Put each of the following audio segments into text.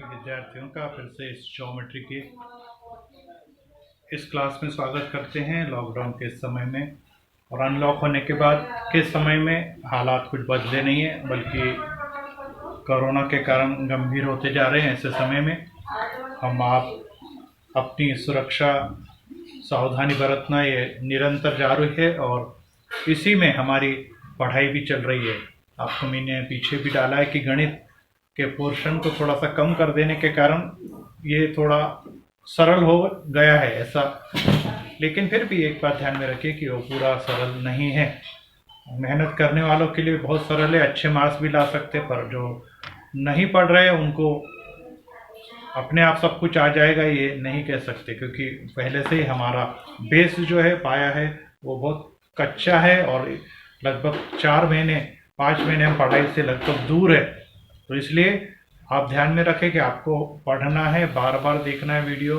सभी विद्यार्थियों का फिर से इस ज्योमेट्री के इस क्लास में स्वागत करते हैं। लॉकडाउन के समय में और अनलॉक होने के बाद के समय में हालात कुछ बदले नहीं है, बल्कि कोरोना के कारण गंभीर होते जा रहे हैं। ऐसे समय में हम आप अपनी सुरक्षा सावधानी बरतना ये निरंतर जारी है और इसी में हमारी पढ़ाई भी चल रही है। आपको मैंने पीछे भी डाला है कि गणित के पोर्शन को थोड़ा सा कम कर देने के कारण ये थोड़ा सरल हो गया है ऐसा, लेकिन फिर भी एक बात ध्यान में रखिए कि वो पूरा सरल नहीं है। मेहनत करने वालों के लिए बहुत सरल है, अच्छे मार्क्स भी ला सकते, पर जो नहीं पढ़ रहे उनको अपने आप सब कुछ आ जाएगा ये नहीं कह सकते, क्योंकि पहले से ही हमारा बेस जो है पाया है वो बहुत कच्चा है और लगभग 4 महीने 5 महीने हम पढ़ाई से लगभग दूर है। तो इसलिए आप ध्यान में रखें कि आपको पढ़ना है, बार बार देखना है वीडियो,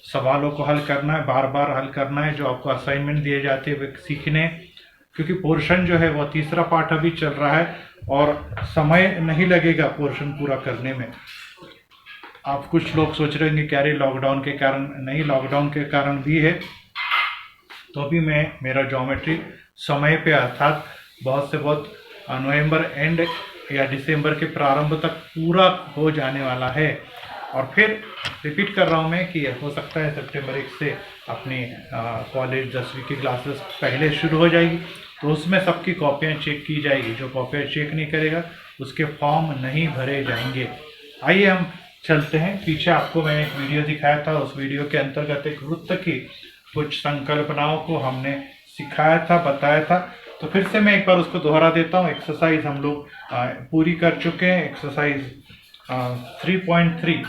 सवालों को हल करना है, बार बार हल करना है, जो आपको असाइनमेंट दिए जाते हैं वे सीखने, क्योंकि पोर्शन जो है वो तीसरा पार्ट अभी चल रहा है और समय नहीं लगेगा पोर्शन पूरा करने में। आप कुछ लोग सोच रहे होंगे क्या रे लॉकडाउन के कारण, नहीं, लॉकडाउन के कारण भी है, तो भी मैं मेरा ज्योमेट्री समय पे अर्थात बहुत से बहुत नवंबर एंड या दिसंबर के प्रारंभ तक पूरा हो जाने वाला है। और फिर रिपीट कर रहा हूँ मैं कि हो सकता है सितंबर 1 से अपनी कॉलेज 10वीं की क्लासेस पहले शुरू हो जाएगी, तो उसमें सबकी कॉपियाँ चेक की जाएगी। जो कॉपियाँ चेक नहीं करेगा उसके फॉर्म नहीं भरे जाएंगे। आइए हम चलते हैं पीछे। आपको मैंने एक वीडियो दिखाया था, उस वीडियो के अंतर्गत एक वृत्त की कुछ संकल्पनाओं को हमने सिखाया था, बताया था, तो फिर से मैं एक बार उसको दोहरा देता हूँ। एक्सरसाइज हम लोग पूरी कर चुके हैं। एक्सरसाइज 3.3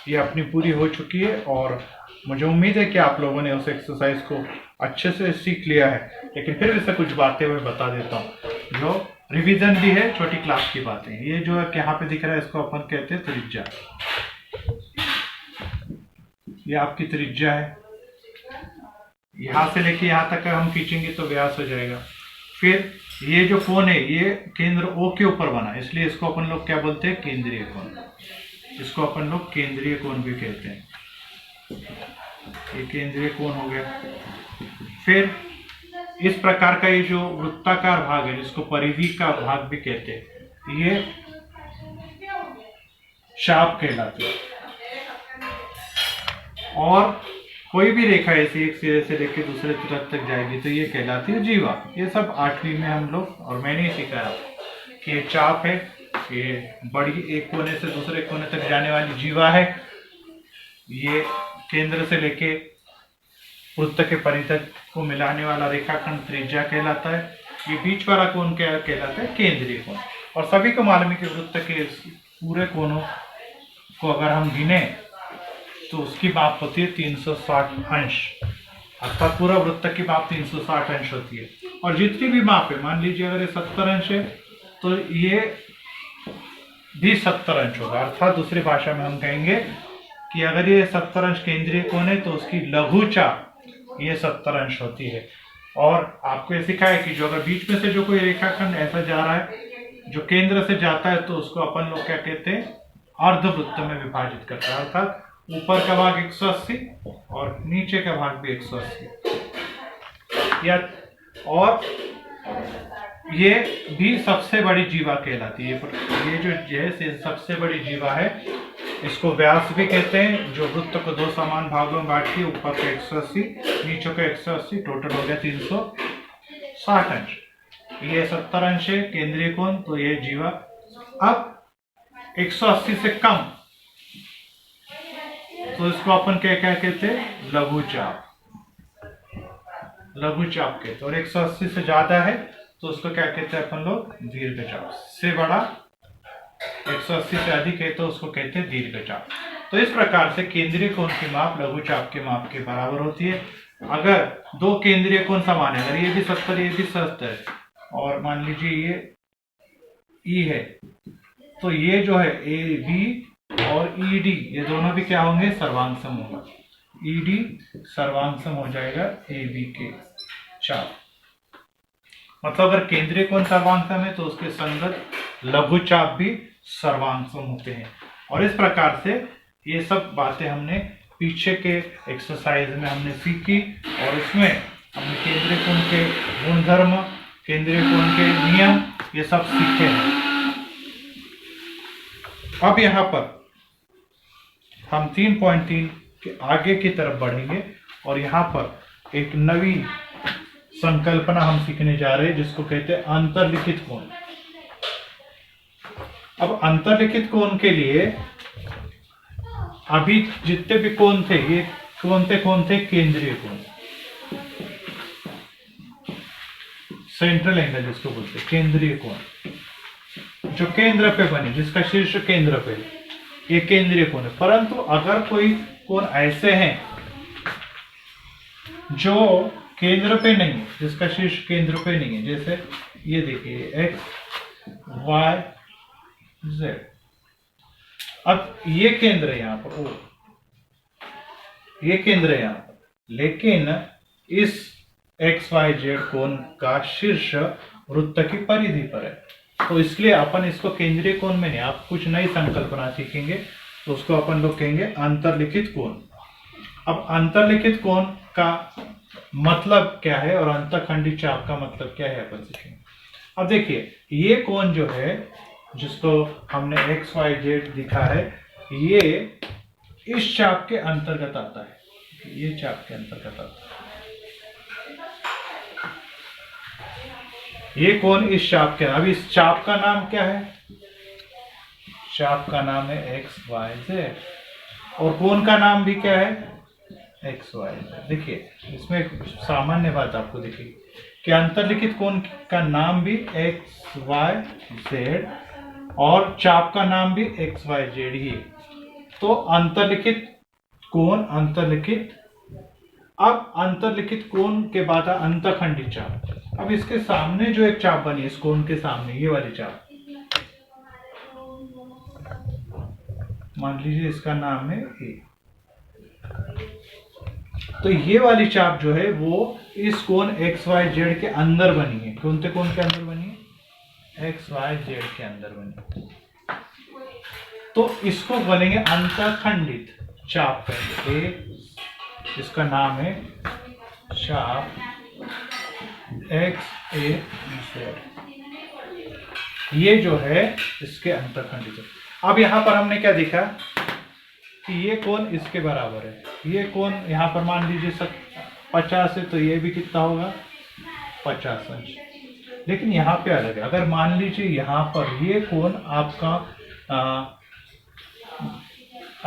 ये अपनी पूरी हो चुकी है और मुझे उम्मीद है कि आप लोगों ने उस एक्सरसाइज को अच्छे से सीख लिया है, लेकिन फिर से कुछ बातें मैं बता देता हूँ जो रिवीजन भी है, छोटी क्लास की बातें। ये जो है यहाँ पे दिख रहा है इसको अपन कहते हैं त्रिज्या। ये आपकी त्रिज्या है, यहाँ से लेके यहाँ तक हम खींचेंगे तो व्यास हो जाएगा। फिर ये जो कोण है ये केंद्र O के ऊपर बना, इसलिए इसको अपन लोग क्या बोलते हैं, केंद्रीय कोण। इसको अपन लोग केंद्रीय कोण भी कहते हैं। ये केंद्रीय कोण हो गया। फिर इस प्रकार का ये जो वृत्ताकार भाग है जिसको परिधि का भाग भी कहते हैं, ये चाप कहलाते हैं। और कोई भी रेखा ऐसी एक सिरे से लेकर दूसरे तरफ तक जाएगी तो ये कहलाती है जीवा। ये सब 8वीं में हम लोग, और मैंने ही सिखाया कि ये चाप है, ये बड़ी एक कोने से दूसरे कोने तक जाने वाली जीवा है, ये केंद्र से लेके वृत्त के परिधि को मिलाने वाला रेखाखंड त्रिज्या कहलाता है। ये बीच वाला कोण क्या कहलाता है, केंद्रीय कोण। और सभी को मालूम है कि वृत्त के पूरे कोणों को अगर हम गिने तो उसकी माप होती है 360 अंश, अर्थात पूरा वृत्त की माप 360 अंश होती है। और जितनी भी माप है, मान लीजिए अगर ये 70 अंश है तो ये भी 70 अंश होगा। अर्थात दूसरी भाषा में हम कहेंगे कि अगर ये 70 अंश केंद्रीय कोण है तो उसकी लघु चाप ये 70 अंश होती है। और आपको ये सिखाया कि जो अगर बीच में से जो कोई रेखाखंड ऐसा जा रहा है जो केंद्र से जाता है तो उसको अपन लोग क्या कहते हैं, अर्धवृत्त में विभाजित करता है। अर्थात ऊपर का भाग 180 और नीचे का भाग भी 180। या और ये भी सबसे बड़ी जीवा कहलाती है। ये जो जैसे सबसे बड़ी जीवा है इसको व्यास भी कहते हैं, जो वृत्त को 2 समान भागों में बांट के ऊपर का 180 नीचे का 180 टोटल हो गया 360 अंश। ये 70 अंश है केंद्रीय कोण, तो ये जीवा। अब 180 से कम तो इसको अपन क्या क्या कहते हैं, लघु चाप। लघु चाप कहते हैं। और 180 से ज्यादा है तो उसको क्या कहते हैं अपन लोग, दीर्घ चाप। से बड़ा 180 से अधिक है तो उसको कहते हैं दीर्घ चाप। तो इस प्रकार से केंद्रीय कोण की माप लघु चाप के माप के बराबर होती है। अगर 2 केंद्रीय कोण समान है, अगर ये भी 70 ये भी 70 और मान लीजिए ये E है, तो ये जो है AB और ED ये दोनों भी क्या होंगे, सर्वांगसम होगा। ED सर्वांगसम हो जाएगा AB के चाप। मतलब अगर केंद्रीय कोण सर्वांगसम है तो उसके संगत लघु चाप भी सर्वांगसम होते हैं। और इस प्रकार से ये सब बातें हमने पीछे के एक्सरसाइज में हमने सीखी और उसमें हमने केंद्रीय कोण के गुणधर्म, केंद्रीय कोण के नियम ये सब सीखे हैं। अब यहाँ पर हम 3.3 के आगे की तरफ बढ़ेंगे और यहाँ पर एक नवी संकल्पना हम सीखने जा रहे हैं जिसको कहते हैं अंतर्लिखित कोण। अब अंतर्लिखित कोण के लिए अभी जितने भी कोण थे ये कौन थे? केंद्रीय कोण, सेंट्रल एंगल जिसको बोलते हैं केंद्रीय कोण, जो केंद्र पे बने, जिसका शीर्ष केंद्र पे, ये केंद्रीय कोण है। परंतु अगर कोई कोण ऐसे हैं जो केंद्र पे नहीं है, जिसका शीर्ष केंद्र पे नहीं है, जैसे ये देखिए एक्स वाई जेड, अब ये केंद्र है यहाँ पर, ओ ये केंद्र है यहाँ पर, लेकिन इस एक्स वाई जेड कोण का शीर्ष वृत्त की परिधि पर है, तो इसलिए अपन इसको केंद्रीय कोण में नहीं, आप कुछ नई संकल्पना सीखेंगे तो उसको अपन लोग कहेंगे अंतर्लिखित कोण। अब अंतर्लिखित कोण का मतलब क्या है और अंतःखंडी चाप का मतलब क्या है अपन सीखेंगे। अब देखिए ये कोण जो है जिसको हमने एक्स वाई जेड दिखा है, ये इस चाप के अंतर्गत आता है, ये चाप के अंतर्गत आता है, ये कोण इस चाप के। अब इस चाप का नाम क्या है? चाप का नाम है एक्स वाई जेड और कोण का नाम भी क्या है? X Y Z. देखिए इसमें एक सामान्य बात आपको दिखेगी कि अंतर्लिखित कोण का नाम भी एक्स वाई जेड और चाप का नाम भी एक्स वाई जेड ही है। तो अंतर्लिखित कोण, अंतर्लिखित, अब अंतर्लिखित कोण के बाद अंतःखंडी चाप। अब इसके सामने जो एक चाप बनी, इस कोण के सामने ये वाली चाप, मान लीजिए इसका नाम है ए, तो ये वाली चाप जो है वो इस कोण एक्स वाई जेड के अंदर बनी है। कौन से कोण के अंदर बनी है? एक्स वाई जेड के अंदर बनी, तो इसको बोलेंगे अंतःखंडित चाप कहेंगे। इसका नाम है चाप एक्स ए जेड, ये जो है इसके अंतःखंडित। अब यहां पर हमने क्या देखा कि ये कोण इसके बराबर है, ये कोण यहाँ पर मान लीजिए 50 है तो ये भी कितना होगा? 50 अंश। लेकिन यहाँ पे अलग है, अगर मान लीजिए यहाँ पर ये कोण आपका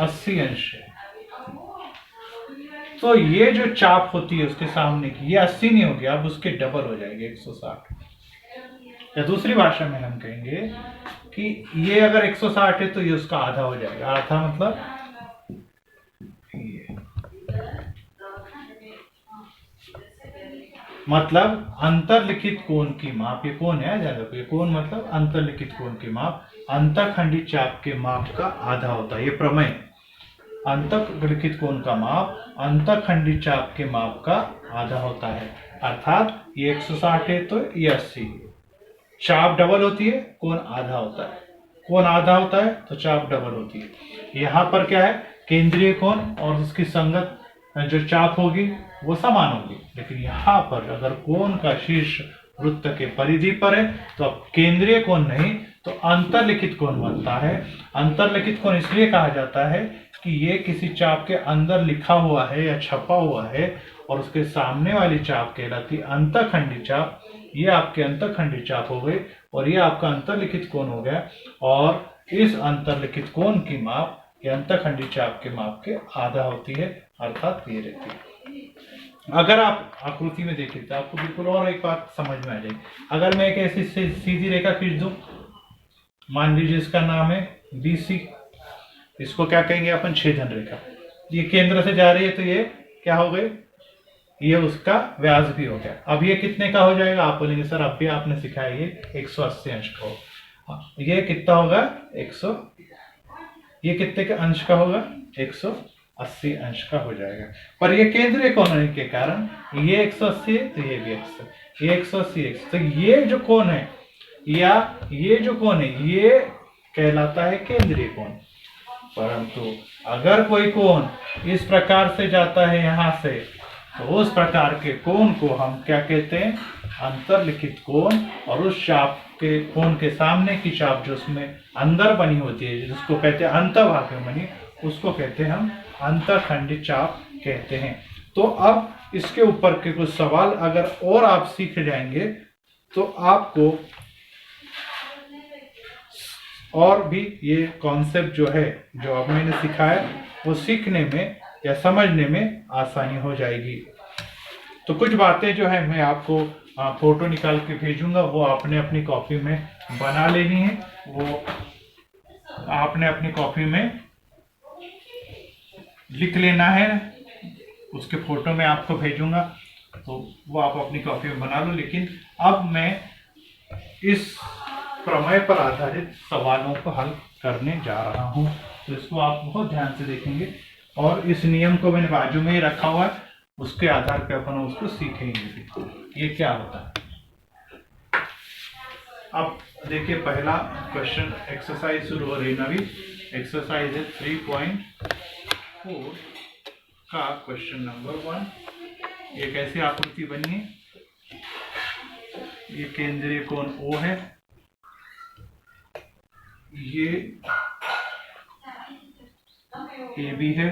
80 अंश है, तो ये जो चाप होती है उसके सामने की, ये 80 नहीं होगी, अब उसके डबल हो जाएंगे 160। या दूसरी भाषा में हम कहेंगे कि ये अगर 160 है तो ये उसका आधा हो जाएगा। आधा मतलब ये, मतलब अंतर्लिखित कोण की माप, ये कोण है ध्यान रखो, ये कोण मतलब अंतर्लिखित कोण की माप अंतःखंडी चाप के माप का आधा होता है। ये प्रमेय, अंतर्लिखित कोण का माप अंतःखंडी चाप के माप का आधा होता है। अर्थात ये 160 है तो ये 80, चाप डबल होती है, कोण आधा होता है। कोण आधा होता है तो चाप डबल होती है। यहाँ पर क्या है? केंद्रीय कोण और उसकी संगत जो चाप होगी वो समान होगी, लेकिन यहाँ पर अगर कोण का शीर्ष वृत्त के परिधि पर है तो अब केंद्रीय कोण नहीं तो अंतर्लिखित कोण बनता है। अंतर्लिखित कोण इसलिए कहा जाता है कि ये किसी चाप के अंदर लिखा हुआ है या छपा हुआ है और उसके सामने वाली चाप कहलाती अंतःखंडी चाप। ये आपके अंतःखंडी चाप हो गई और ये आपका अंतर्लिखित कोण हो गया, और इस अंतर्लिखित कोण की माप ये अंतःखंडी चाप के माप के आधा होती है, अर्थात ये रहती है। अगर आप आकृति में देखें तो आपको बिल्कुल और एक बात समझ में आ जाएगी। अगर मैं एक ऐसी सीधी रेखा खींच दूं, मान लीजिए इसका नाम है BC, इसको क्या कहेंगे अपन? छेदन रेखा। ये केंद्र से जा रही है तो ये क्या हो गई? ये उसका व्यास भी हो गया। अब ये कितने का हो जाएगा? आप बोलेंगे सर अब भी आपने सिखाया ये 180 अंश का होगा। ये कितना होगा? 100, ये कितने के अंश का होगा? 180 अंश का हो जाएगा। पर ये केंद्रीय कोण होने के कारण ये 180 है तो ये भी 100, ये 180 तो ये जो कोण है या ये जो कोण है ये कहलाता है केंद्रीय कोण। परंतु अगर कोई कोण इस प्रकार से जाता है यहाँ से, तो उस प्रकार के कोण को हम क्या कहते हैं? अंतर्लिखित कोण। और उस चाप के कोण के सामने की चाप जो उसमें अंदर बनी होती है, जिसको कहते हैं अंतर्भाग में बनी, उसको कहते हैं हम अंतःखंडित चाप कहते हैं। तो अब इसके ऊपर के कुछ सवाल अगर और आप सीख जाएंगे तो आपको और भी ये कॉन्सेप्ट जो है, जो अब मैंने सिखाया, वो सीखने में या समझने में आसानी हो जाएगी। तो कुछ बातें जो है मैं आपको फोटो निकाल के भेजूंगा, वो आपने अपनी कॉपी में बना लेनी है। वो आपने अपनी कॉपी में लिख लेना है, उसके फोटो में आपको भेजूंगा, तो वो आप अपनी कॉपी में बना लो। लेकिन अब मैं इस प्रमेय पर आधारित सवालों को हल करने जा रहा हूं, तो इसको आप बहुत ध्यान से देखेंगे। और इस नियम को मैंने बाजू में ही रखा हुआ है, उसके आधार पर अपन उसको सीखेंगे ये क्या होता है। अब देखिए, पहला क्वेश्चन एक्सरसाइज शुरू हो रही है नवी। एक्सरसाइज है 3.4 का क्वेश्चन नंबर 1। ये कैसी आकृति बनी है? ये केंद्रीय कोण O है, ये AB है,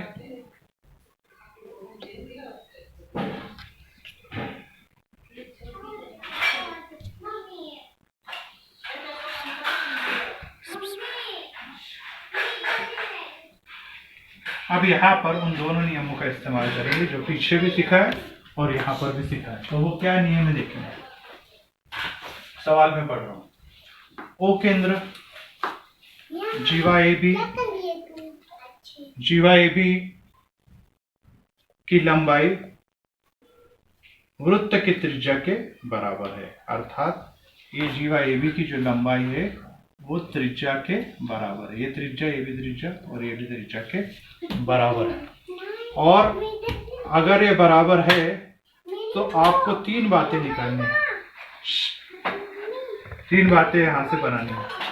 अब यहाँ पर उन दोनों नियमों का इस्तेमाल करेंगे जो पीछे भी सीखा है और यहाँ पर भी सीखा है। तो वो क्या नियम है देखेंगे, सवाल में पढ़ रहा हूं। O केंद्र, जीवा AB की लंबाई वृत्त की त्रिज्या के बराबर है। अर्थात ये जीवा AB की जो लंबाई है वो त्रिज्या के बराबर है। ये त्रिज्या AB त्रिज्या और ये भी त्रिज्या के बराबर है। और अगर ये बराबर है तो आपको तीन बातें निकालनी है, तीन बातें यहां से बनानी है।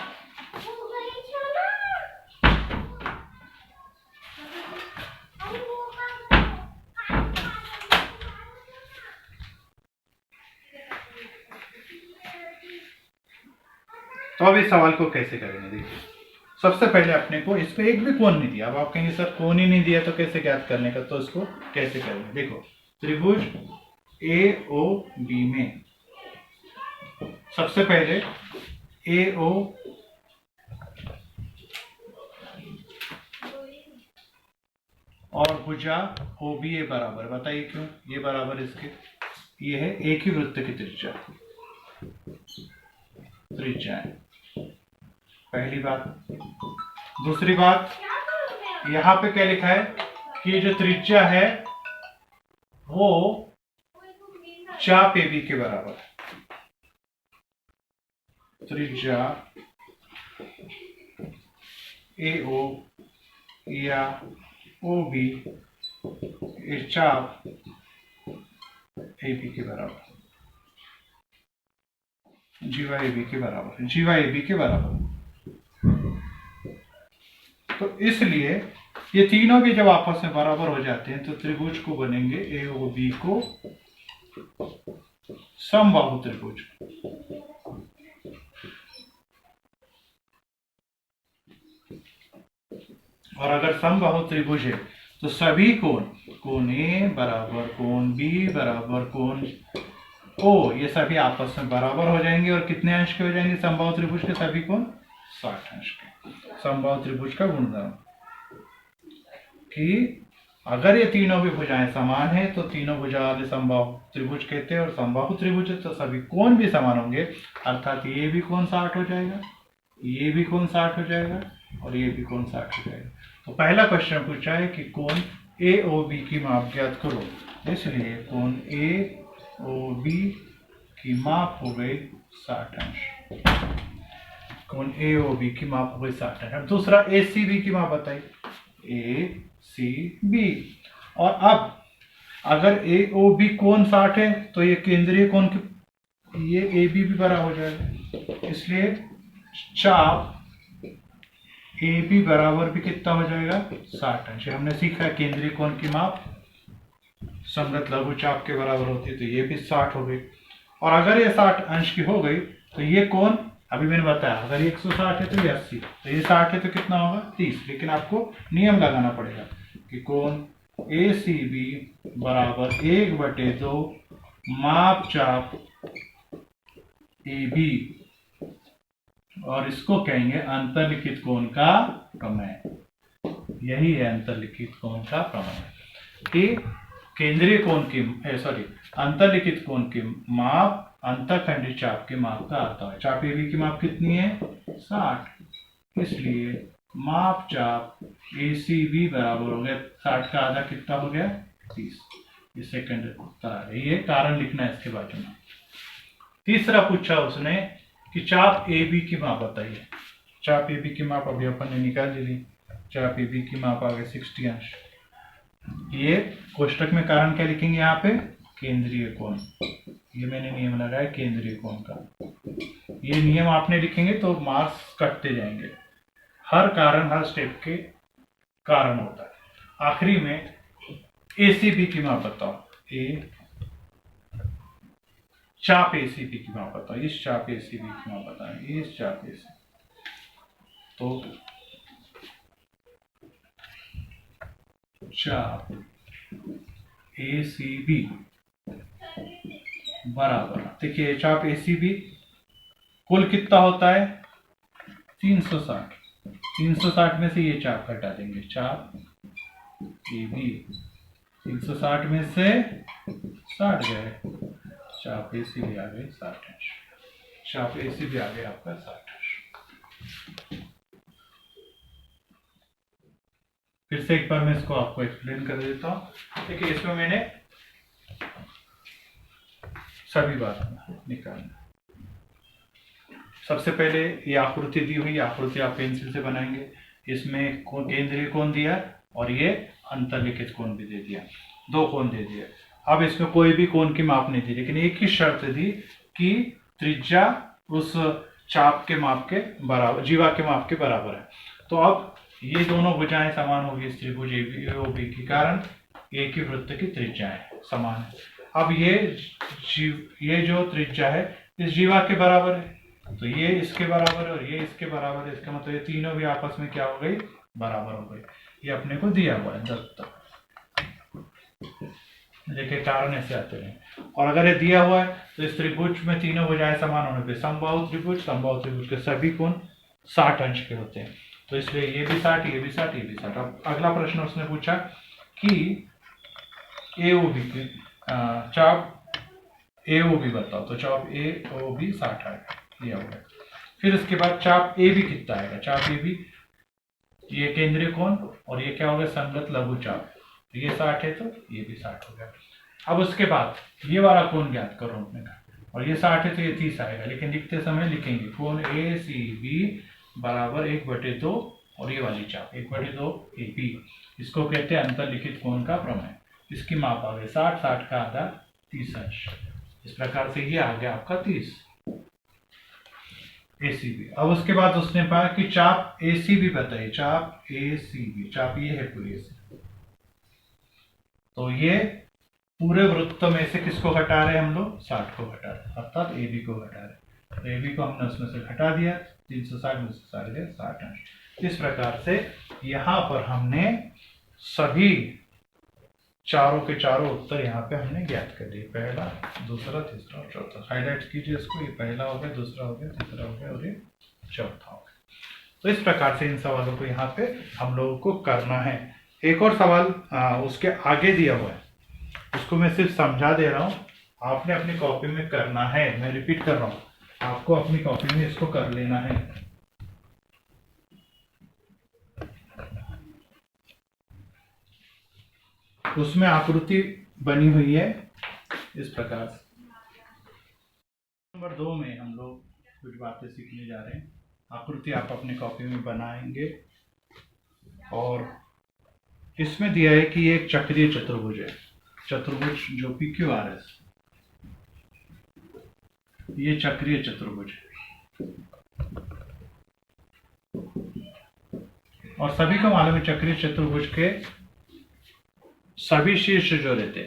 तो अब इस सवाल को कैसे करेंगे देखिए, सबसे पहले अपने को इस पे एक भी कोण नहीं दिया। अब आप कहेंगे सर कोण ही नहीं दिया तो कैसे ज्ञात करने का, तो इसको कैसे करेंगे देखो, त्रिभुज AOB में सबसे पहले AO और भुजा OBA बराबर, बताइए क्यों ये बराबर इसके? ये है एक ही वृत्त की त्रिज्या है, पहली बात। दूसरी बात, यहां पे क्या लिखा है कि जो त्रिज्या है वो चाप AB के बराबर है। त्रिज्या AO या OB चाप AB के बराबर, जीवा AB के बराबर, जीवा AB के बराबर। तो इसलिए ये तीनों भी जब आपस में बराबर हो जाते हैं तो त्रिभुज को बनेंगे AOB को समबाहु त्रिभुज। और अगर समबाहु त्रिभुज है तो सभी कोण, कोण A बराबर कोण B बराबर कोण O, ये सभी आपस में बराबर हो जाएंगे। और कितने अंश के हो जाएंगे समबाहु त्रिभुज के? सभी कोण 60 अंश के। समबाहु त्रिभुज का गुणधर्म कि अगर ये तीनों भी भुजाएं समान है तो तीनों भुजा वाले समबाहु त्रिभुज कहते हैं। और समबाहु त्रिभुज है तो सभी कोण भी समान होंगे, अर्थात ये भी कोण 60 हो जाएगा, ये भी कोण 60 हो जाएगा और ये भी कोण 60 हो जाएगा। तो पहला क्वेश्चन पूछा है कि कोण AOB की माप ज्ञात करो, इसलिए कोण AOB की माप हो गई 60 अंश। कोण AOB की माप हो गई 60 अंश। दूसरा ACB की माप बताइए, ACB। और अब अगर AOB कोण 60 है तो ये केंद्रीय कोण की, ये AB भी बड़ा हो जाएगा, इसलिए चाप ए बी बराबर भी कितना हो जाएगा 60 अंश। हमने सीखा केंद्रीय कोण की माप संगत लघु चाप के बराबर होती है, तो ये भी 60 हो गई। और अगर ये 60 अंश की हो गई तो ये कोण अभी मैंने बताया, अगर ये 160 है तो ये 80, तो ये 60 है तो कितना होगा 30। लेकिन आपको नियम लगाना पड़ेगा कि कोण ए सी बी बराबर 1/2 माप चाप ए बी, और इसको कहेंगे अंतर्लिखित कोण का प्रमेय। यही है अंतर्लिखित कोण का प्रमेय कि केंद्रीय कोण की अंतर्लिखित कोण की माप अंतःखंडित चाप के माप का आता है। चाप ए बी की माप कितनी है 60, इसलिए माप चाप ए सी बी बराबर हो गया 60 का आधा कितना हो गया 30। ये सेकंड उत्तर आ गया। ये कारण लिखना है इसके बाजू में। तीसरा पूछा उसने कि चाप ए बी की माप बताइए। चाप ए बी की माप अभी अपन ने निकाल ली। चाप ए बी की माप आ गई 60 अंश। ये कोष्टक में कारण क्या लिखेंगे यहाँ पे केंद्रीय कोण। ये मैंने नियम लगाया केंद्रीय कोण का। ये नियम आपने लिखेंगे तो मार्क्स कटते जाएंगे। हर कारण हर स्टेप के कारण होता है। आखिरी में ए सी बी की माप बताओ। चाप ए सी बी की माप बताओ। इस चाप ए सी बी की माप बताओ। इस चाप ए सी, तो चाप ए सी बी बराबर, देखिए चाप ए सी बी कुल कितना होता है 360। 360 में से ये चाप हटा देंगे। चाप ए बी 360 में से 60 गए, चाप ए सी बी आ गए 60 अंश। चाप ए सी बी आ गया आपका 60 अंश। फिर से एक बार मैं इसको आपको एक्सप्लेन कर देता हूं। देखिए इसमें मैंने सभी बात निकालना। सबसे पहले ये आकृति दी हुई आकृति आप पेंसिल से बनाएंगे। इसमें केंद्रीय कोण दिया और ये अंतर्लिखित कोण भी दे दिया, 2 कोण दे दिए। अब इसमें कोई भी कोण की माप नहीं दी, लेकिन एक ही शर्त दी कि त्रिज्या उस चाप के माप के बराबर, जीवा के माप के बराबर है। तो अब ये दोनों भुजाएं समान होगी इस त्रिभुज ए ओ बी के कारण एक ही वृत्त की त्रिज्याएं समान है। अब ये जो त्रिज्या है इस जीवा के बराबर है, तो ये इसके बराबर है और ये इसके बराबर है। इसका मतलब ये तीनों भी आपस में क्या हो गई बराबर हो गई। ये अपने को दिया हुआ है दत्त। देखिए कारण ऐसे आते हैं। और अगर ये दिया हुआ है तो इस त्रिभुज में तीनों भुजाएं समान होने पे समबाहु त्रिभुज के सभी कोण 60 अंश के होते हैं। तो इसलिए ये भी 60, ये भी 60, ये भी 60। अब अगला प्रश्न उसने पूछा कि ए ओ बी की चाप ए ओ बी बताओ। तो चाप ए ओ बी 60 आएगा, ये हो गया। फिर इसके बाद चाप ए बी कितना आएगा। चाप ए बी ये केंद्रीय कोण और ये क्या हो गया संगत लघु चाप। तो ये 60 है तो ये भी 60 हो गया। अब उसके बाद ये वाला कोण ज्ञात करो अपने का, और ये 60 है तो ये 30 आएगा। लेकिन लिखते समय लिखेंगे कोण ए सी बी बराबर 1/2 और ये वाली चाप 1/2 ए बी। इसको कहते हैं अंतर्लिखित कोण का प्रमेय। इसकी माप आ गई 60, 60 का आधा 30 अंश। इस प्रकार से ये आ गया आपका 30 ए सी बी। अब उसके बाद उसने कहा कि चाप ए सी बी बताइए। चाप ए सी बी, चाप ये है पूरी सी, तो ये पूरे वृत्त में से किसको घटा रहे हैं हम लोग 60 को घटा रहे हैं, अर्थात ए बी को घटा रहे हैं। ए बी को हमने उसमें से घटा दिया, 360 में से 60 अंश। इस प्रकार से यहाँ पर हमने सभी चारों के चारों उत्तर यहाँ पे हमने ज्ञात कर दिए। पहला, दूसरा, तीसरा और चौथा। हाईलाइट कीजिए इसको। ये पहला हो गया, दूसरा हो गया, तीसरा हो गया और ये चौथा हो गया। तो इस प्रकार से इन सवालों को यहाँ पे हम लोगों को करना है। एक और सवाल उसके आगे दिया हुआ है, उसको मैं सिर्फ समझा दे रहा हूँ, आपने अपनी कॉपी में करना है। मैं रिपीट कर रहा हूँ, आपको अपनी कॉपी में इसको कर लेना है। उसमें आकृति बनी हुई है इस प्रकार से। नंबर 2 में हम लोग कुछ बातें सीखने जा रहे हैं। आकृति आप अपनी कॉपी में बनाएंगे और इसमें दिया है कि एक चक्रीय चतुर्भुज है। चतुर्भुज जो PQRS, ये चक्रीय चतुर्भुज है। और सभी को मालूम है चक्रीय चतुर्भुज के सभी शीर्ष जो रहते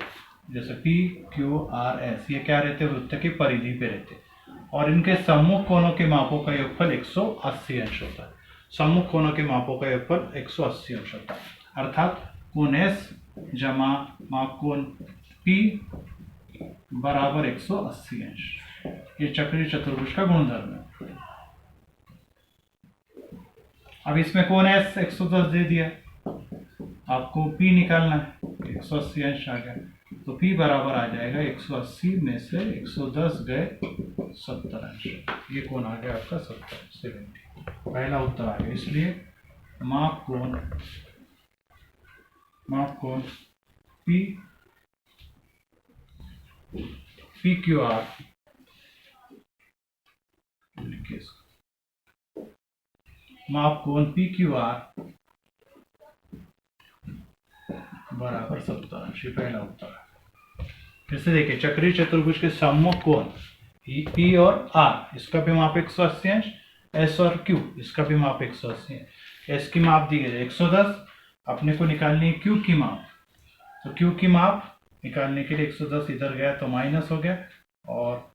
जैसे पी क्यू आर एस ये क्या रहते वृत्त की परिधि पे रहते और इनके सम्मुख कोणों के मापों का योगफल 180 अंश होता है। सम्मुख कोणों के मापों का योगफल 180 अंश होता है अर्थात कोण एस जमा माप कोण पी बराबर 180 अंश। ये चक्रीय चतुर्भुज का गुणधर्म है। अब इसमें कोण एस 110 दे दिया, आपको P निकालना है, 180 अंश आ गया तो P बराबर आ जाएगा 180 में से 110 गए 70 अंश। ये कोण आ गया आपका 70 पहला उत्तर आ गया। इसलिए माप कोण पी क्यू आर माप कोण पी क्यू आर बराबर 70 अंश। पहला उत्तर है। फिर से देखिए चक्रीय चतुर्भुज के सम्मुख कोण पी और आर इसका भी माप 180 अंश, एस और क्यू इसका भी माप 180 अंश। एस की माप दी गई 110, अपने को निकालनी है क्यू की माप, तो क्यू की माप निकालने के लिए 110 इधर गया तो माइनस हो गया और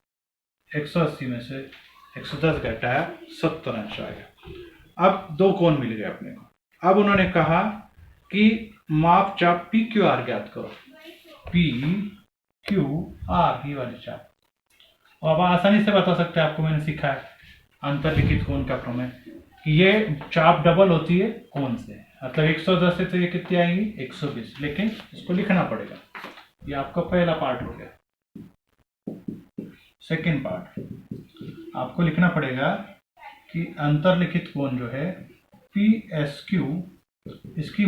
180 में से 110 घटाया 70 अंश आ गया। अब दो कोण मिल गए अपने को। अब उन्होंने कहा कि माप चाप पी क्यू आर ज्ञात करो, पी क्यू आर ही वाली चाप। और अब आसानी से बता सकते हैं, आपको मैंने सिखाया अंतरलिखित कोण का प्रमेय कि ये चाप डबल होती है कोण से, मतलब 110 से तो ये कितनी आएगी 120, लेकिन इसको लिखना पड़ेगा। ये आपका पहला पार्ट हो गया। सेकेंड पार्ट आपको लिखना पड़ेगा कि अंतरलिखित कोण जो है पी एस क्यू इसकी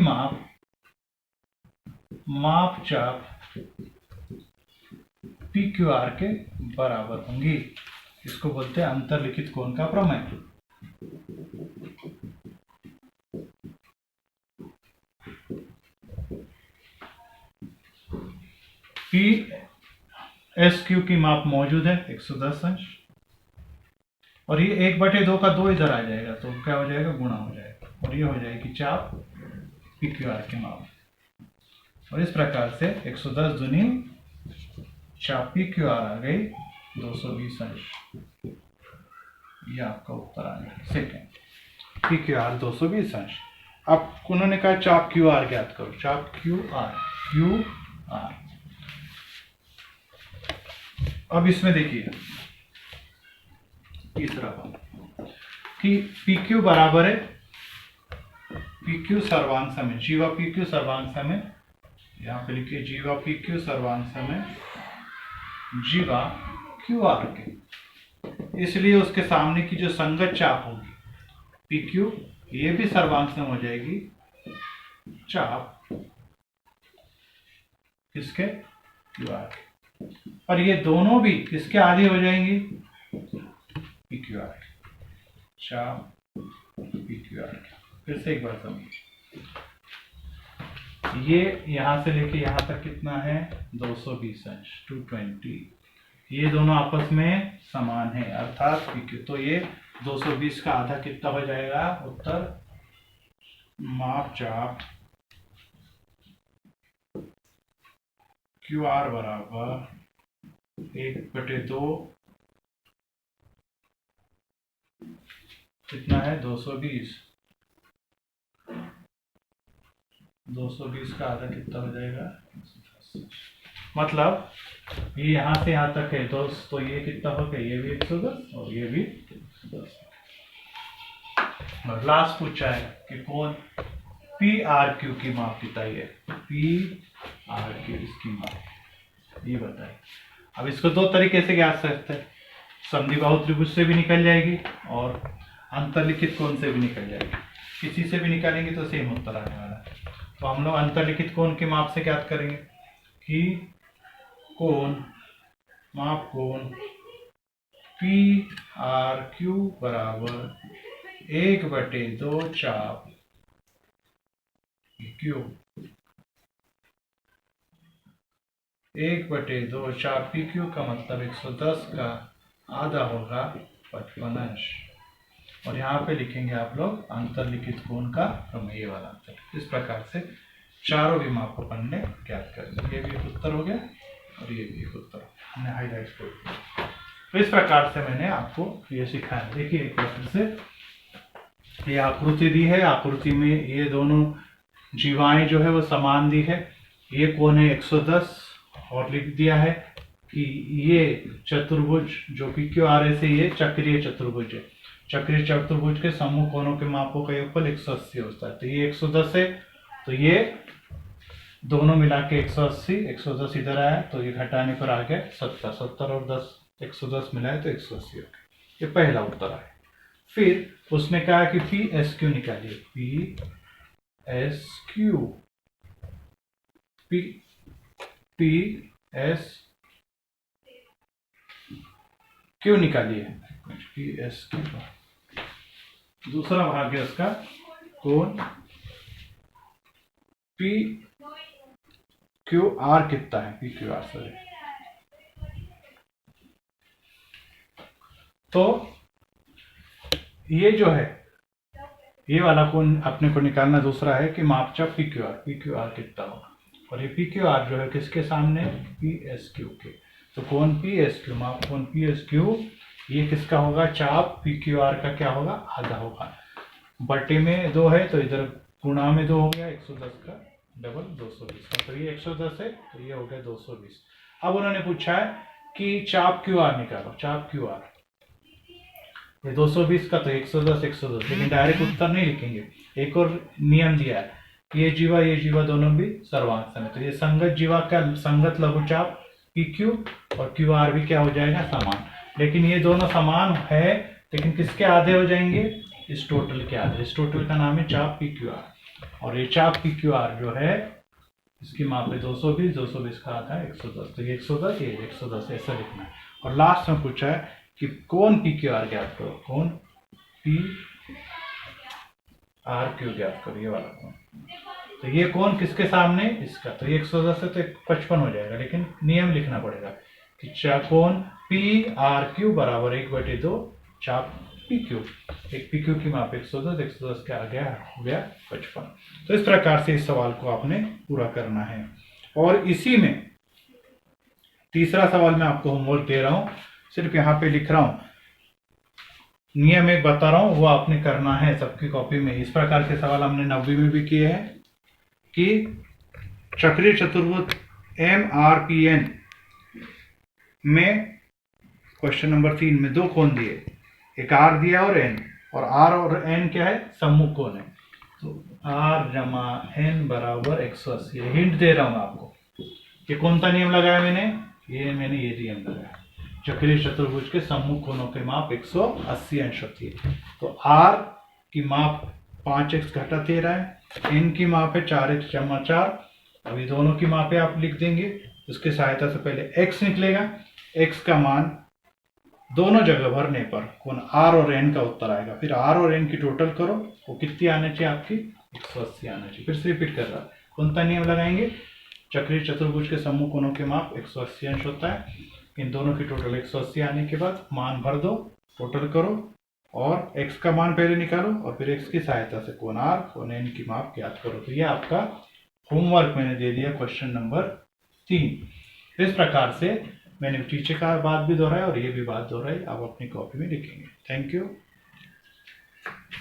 माप चाप पी क्यू आर के बराबर होंगी। इसको बोलते हैं अंतरलिखित कोण का प्रमेय। पी एस क्यू की माप मौजूद है 110 अंश और ये 1/2 का 2 इधर आ जाएगा तो क्या हो जाएगा गुणा हो जाएगा और ये हो जाएगी चाप पी क्यू आर की माप। और इस प्रकार से 110 दूनी चाप पी क्यू आर आ गई 220 अंश। ये आपका उत्तर आ गया सेकेंड, पी क्यू आर 220 अंश। अब उन्होंने कहा चाप क्यू आर ज्ञात करो, चाप क्यू आर। अब इसमें देखिए तीसरा बात कि पी क्यू बराबर है पी क्यू सर्वांग समय, जीवा पी क्यू सर्वांग समय, यहाँ पे लिखिए जीवा पी क्यू सर्वांग समय जीवा क्यू आर के। इसलिए उसके सामने की जो संगत चाप होगी पी क्यू ये भी सर्वांग समय हो जाएगी चाप किसके क्यू आर के, और ये दोनों भी किसके आधी हो जाएंगी पी क्यू आर के, चाप पी क्यू आर के। फिर से एक बार समझिए, ये यहां से लेके यहां तक कितना है 220 अंश 220। ये दोनों आपस में समान है अर्थात पी क्यू, तो ये 220 का आधा कितना हो जाएगा उत्तर माप चाप क्यू आर बराबर 1/2 कितना है 220 का आधा कितना हो जाएगा, मतलब ये यहाँ से यहाँ तक है दोस्त, तो ये कितना हो गया ये भी 110 और ये भी 110। और लास्ट पूछा है कि कौन पी आर क्यू की माप बताइए, पी आर क्यू इसकी माप ये बताइए। अब इसको दो तरीके से ज्ञात सकते हैं, समद्विबाहु त्रिभुज से भी निकल जाएगी और अंतरलिखित कोण से भी निकल जाएगी। किसी से भी निकालेंगे तो सेम उत्तर आने वाला है। तो हम लोग अंतरलिखित कोण के माप से ज्ञात करेंगे कि माप कोण पी आर क्यू बराबर 1/2 चाप क्यू 1/2 चाप पी क्यू का मतलब 110 का आधा होगा 55 अंश। और यहाँ पे लिखेंगे आप लोग अंतर्लिखित कोण का प्रमेय, ये वाला अंतर। इस प्रकार से चारों भी माप को पन्ने ज्ञात कर। ये भी एक उत्तर हो गया और ये भी एक उत्तर हमने हाईलाइट कर दिया। तो इस प्रकार से मैंने आपको ये सिखाया। देखिए एक बार फिर से ये आकृति दी है, आकृति में ये दोनों जीवाएं जो है वो समान दी है। ये कोण है 110 और लिख दिया है कि ये चतुर्भुज जो PQRS से ये चक्रीय चतुर्भुज है। चक्रीय चतुर्भुज के सम्मुख कोणों के मापों का योगफल 180 होता है। तो ये 110 है, तो ये दोनों मिला के 180, 110 इधर आया तो ये घटाने पर आ गया 70, 70 और 10 110 मिलाए तो 180 हो गया। ये पहला उत्तर आया। फिर उसने कहा कि PSQ निकालिए, PSQ, PSQ निकालिए, PSQ। दूसरा भाग है उसका कोण PQR कितना है, PQR सॉरी। तो ये जो है ये वाला कोण अपने को निकालना दूसरा है कि मापचाप PQR कितना होगा। और ये PQR जो है किसके सामने, PSQ के। तो कोण PSQ, माप कोण PSQ ये किसका होगा, चाप PQR का क्या होगा, आधा होगा। बटे में 2 है तो इधर गुणा में 2 हो गया, 110 का डबल 220 का। तो ये 110 है तो ये हो गया 220। अब उन्होंने पूछा है कि चाप QR निकालो, चाप QR ये 220 का तो 110 110, लेकिन डायरेक्ट उत्तर नहीं लिखेंगे। एक और नियम दिया है, ये जीवा दोनों भी सर्वांग सम है। तो ये संगत जीवा का संगत लघुचाप PQ और QR भी क्या हो जाएगा, समान। लेकिन ये दोनों समान है लेकिन किसके आधे हो जाएंगे, इस टोटल के आधे। इस टोटल का नाम है चाप PQR। और ये चाप PQR जो है इसकी माप है 220, 220 का आधा है 110। तो ये 110, ये 110 ऐसा लिखना है। और लास्ट में पूछा है कि कोण PQR ज्ञात करो, कोण PRQ ज्ञात करो, ये वाला कोण। तो ये कोण किसके सामने, इसका। तो ये 110 है तो 55 हो जाएगा, लेकिन नियम लिखना पड़ेगा कि कोण PRQ बराबर 1/2 चाप PQ। एक PQ की माप 110, 110 के आगे हो गया 55। तो इस प्रकार से इस सवाल को आपने पूरा करना है। और इसी में तीसरा सवाल मैं आपको होमवर्क दे रहा हूं, सिर्फ यहाँ पे लिख रहा हूं, नियम एक बता रहा हूं, वो आपने करना है सबकी कॉपी में। इस प्रकार के सवाल हमने 9वीं में भी किए हैं कि चक्रीय चतुर्भुज MRPN में क्वेश्चन नंबर 3 में 2 कोण दिए, एक R दिया और N, और R और N क्या है, सम्मुख कोण है। तो R जमा N बराबर 180। हिंट दे रहा हूं आपको, ये कौन सा नियम लगाया मैंने ये नियम लगाया, चक्रीय चतुर्भुज के सम्मुख कोणों के माप 180 अंश होती है। तो R की माप 5x घटा 13 है, N की माप है 4x जमा 4। अभी दोनों की मापें आप लिख देंगे, उसके सहायता से पहले x निकलेगा, x का मान दोनों जगह भरने पर कोण R और N का उत्तर आएगा। फिर R और N की टोटल करो, वो कितनी आना चाहिए आपकी, 180 आना चाहिए। फिर से रिपीट कर रहा है, कौन सा नियम लगाएंगे, चक्रीय चतुर्भुज के सम्मुख कोणों के माप 180 अंश होता है। इन दोनों की टोटल 180 आने के बाद मान भर दो, टोटल करो और x का मान पहले निकालो और फिर x की सहायता से कोण R कोण N की माप ज्ञात करो। तो ये आपका होमवर्क मैंने दे दिया क्वेश्चन नंबर 3। इस प्रकार से मैंने पीछे का बात भी दोहराया और ये भी बात दोहराई, आप अपनी कॉपी में लिखेंगे। Thank you.